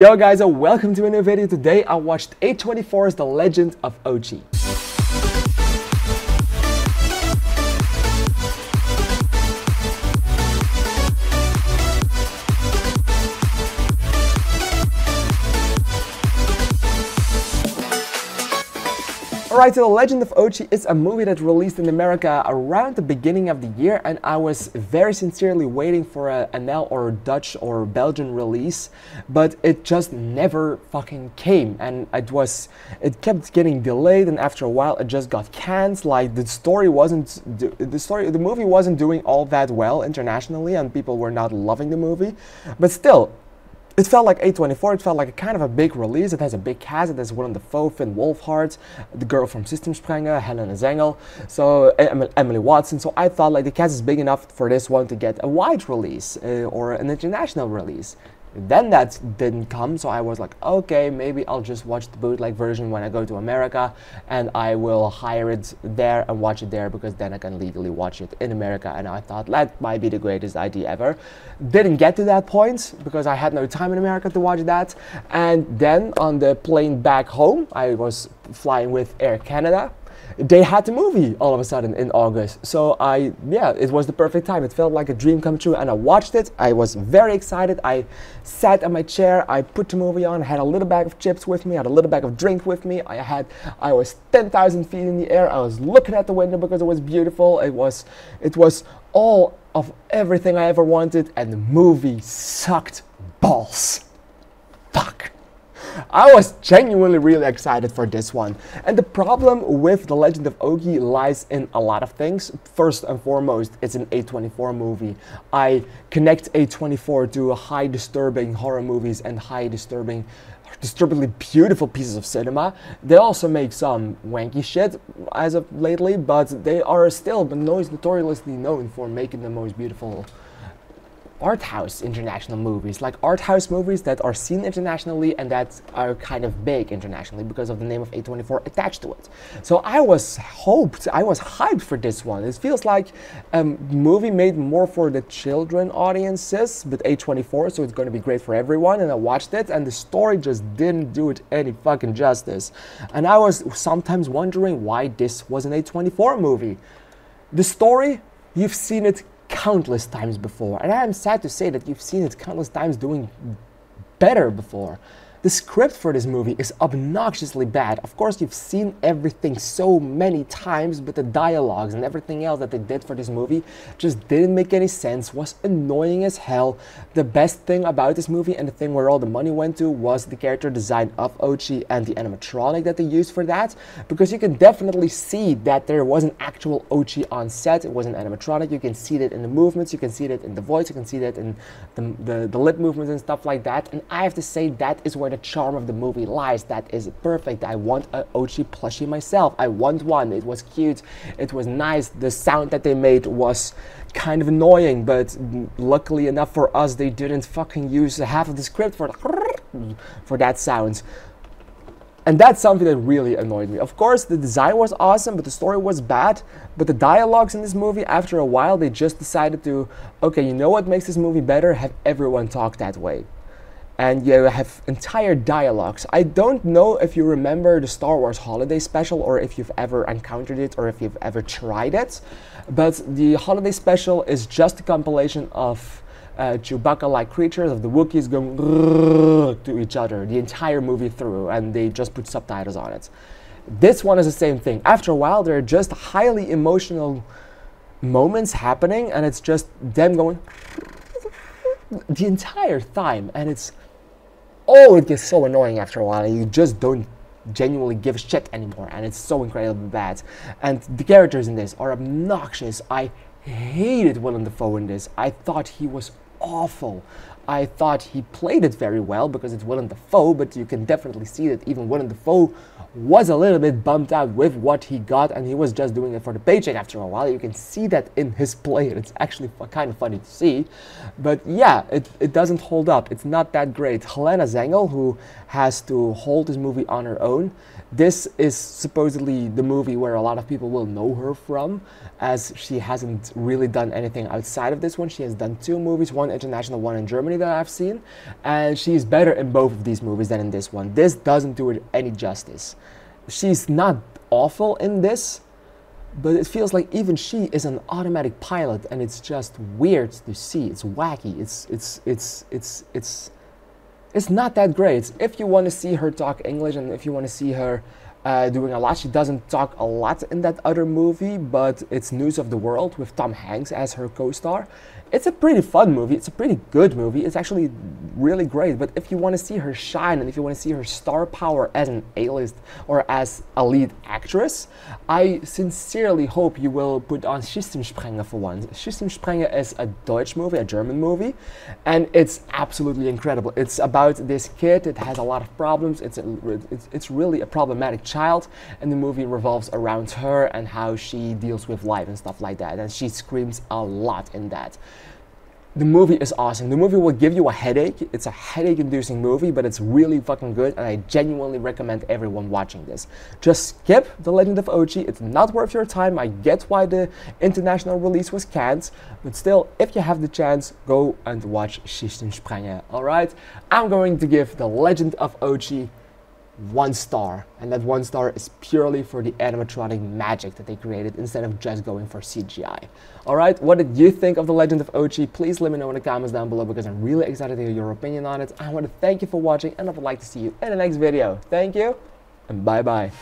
Yo guys, and welcome to a new video. Today I watched A24's The Legend of Ochi. Alright, so The Legend of Ochi is a movie that released in America around the beginning of the year, and I was very sincerely waiting for a NL or Dutch or Belgian release, but it just never fucking came, and it kept getting delayed, and after a while it just got canned. Like the movie wasn't doing all that well internationally, and people were not loving the movie, but still. It felt like A24, it felt like a kind of a big release. It has a big cast, it has Willem Dafoe, Finn Wolfhard, the girl from Systemsprenger, Helena Zengel, so Emily Watson. So I thought like the cast is big enough for this one to get a wide release or an international release. Then that didn't come, so I was like, okay, maybe I'll just watch the bootleg version when I go to America, and I will hire it there and watch it there, because then I can legally watch it in America. And I thought that might be the greatest idea ever. Didn't get to that point because I had no time in America to watch that. And then on the plane back home, I was flying with Air Canada. They had the movie all of a sudden in August, so it was the perfect time. It felt like a dream come true, and I watched it. I was very excited. I sat in my chair, I put the movie on, had a little bag of chips with me, had a little bag of drink with me. I was 10,000 feet in the air. I was looking at the window because it was beautiful. It was all of everything I ever wanted, and the movie sucked balls. Fuck. I was genuinely really excited for this one. And the problem with The Legend of Ochi lies in a lot of things. First and foremost, it's an A24 movie. I connect A24 to high disturbing horror movies and disturbingly beautiful pieces of cinema. They also make some wanky shit as of lately, but they are still notoriously known for making the most beautiful art house international movies, like art house movies that are seen internationally and that are kind of big internationally because of the name of A24 attached to it. So I was hyped for this one. It feels like a movie made more for the children audiences, but A24, so it's going to be great for everyone. And I watched it, and the story just didn't do it any fucking justice. And I was sometimes wondering why this was an A24 movie. The story, you've seen it countless times before, and I am sad to say that you've seen it countless times doing better before. The script for this movie is obnoxiously bad. Of course, you've seen everything so many times, but the dialogues and everything else that they did for this movie just didn't make any sense, was annoying as hell. The best thing about this movie, and the thing where all the money went to, was the character design of Ochi and the animatronic that they used for that, because you can definitely see that there was an actual Ochi on set. It was an animatronic. You can see that in the movements, you can see that in the voice, you can see that in the lip movements and stuff like that. And I have to say, that is where the charm of the movie lies. That is perfect. I want an Ochi plushie myself. I want one. It was cute. It was nice. The sound that they made was kind of annoying, but luckily enough for us, they didn't fucking use half of the script for that sound. And that's something that really annoyed me. Of course, the design was awesome, but the story was bad. But the dialogues in this movie, after a while, they just decided to, okay, you know what makes this movie better? Have everyone talk that way. And you have entire dialogues. I don't know if you remember the Star Wars Holiday Special, or if you've ever encountered it, or if you've ever tried it. But the Holiday Special is just a compilation of Chewbacca-like creatures, of the Wookiees going to each other the entire movie through, and they just put subtitles on it. This one is the same thing. After a while, there are just highly emotional moments happening, and it's just them going the entire time, and it gets so annoying after a while, and you just don't genuinely give a shit anymore, and it's so incredibly bad. And the characters in this are obnoxious. I hated Willem Dafoe in this. I thought he was awful. I thought he played it very well because it's Willem Dafoe, but you can definitely see that even Willem Dafoe was a little bit bummed out with what he got, and he was just doing it for the paycheck after a while. You can see that in his play, and it's actually kind of funny to see. But yeah, it doesn't hold up. It's not that great. Helena Zengel, who has to hold this movie on her own, this is supposedly the movie where a lot of people will know her from, as she hasn't really done anything outside of this one. She has done 2 movies, one international, one in Germany. that I've seen, and she's better in both of these movies than in this one. This doesn't do it any justice. She's not awful in this, but it feels like even she is an automatic pilot, and it's just weird to see. It's wacky. It's not that great. If you want to see her talk English, and if you want to see her doing a lot, she doesn't talk a lot in that other movie, but it's News of the World with Tom Hanks as her co-star. It's a pretty fun movie. It's a pretty good movie. It's actually really great. But if you want to see her shine, and if you want to see her star power as an A-list or as a lead actress, I sincerely hope you will put on Systemsprenger for once. Systemsprenger is a Deutsch movie, a German movie, and it's absolutely incredible. It's about this kid. It has a lot of problems. It's really a problematic child, and the movie revolves around her and how she deals with life and stuff like that. And she screams a lot in that. The movie is awesome. The movie will give you a headache. It's a headache-inducing movie, but it's really fucking good, and I genuinely recommend everyone watching this. Just skip The Legend of Ochi. It's not worth your time. I get why the international release was canned, but still, if you have the chance, go and watch Systemsprenger, alright? I'm going to give The Legend of Ochi 1 star, and that 1 star is purely for the animatronic magic that they created instead of just going for CGI. Alright, what did you think of The Legend of Ochi? Please let me know in the comments down below, because I'm really excited to hear your opinion on it. I want to thank you for watching, and I would like to see you in the next video. Thank you, and bye bye.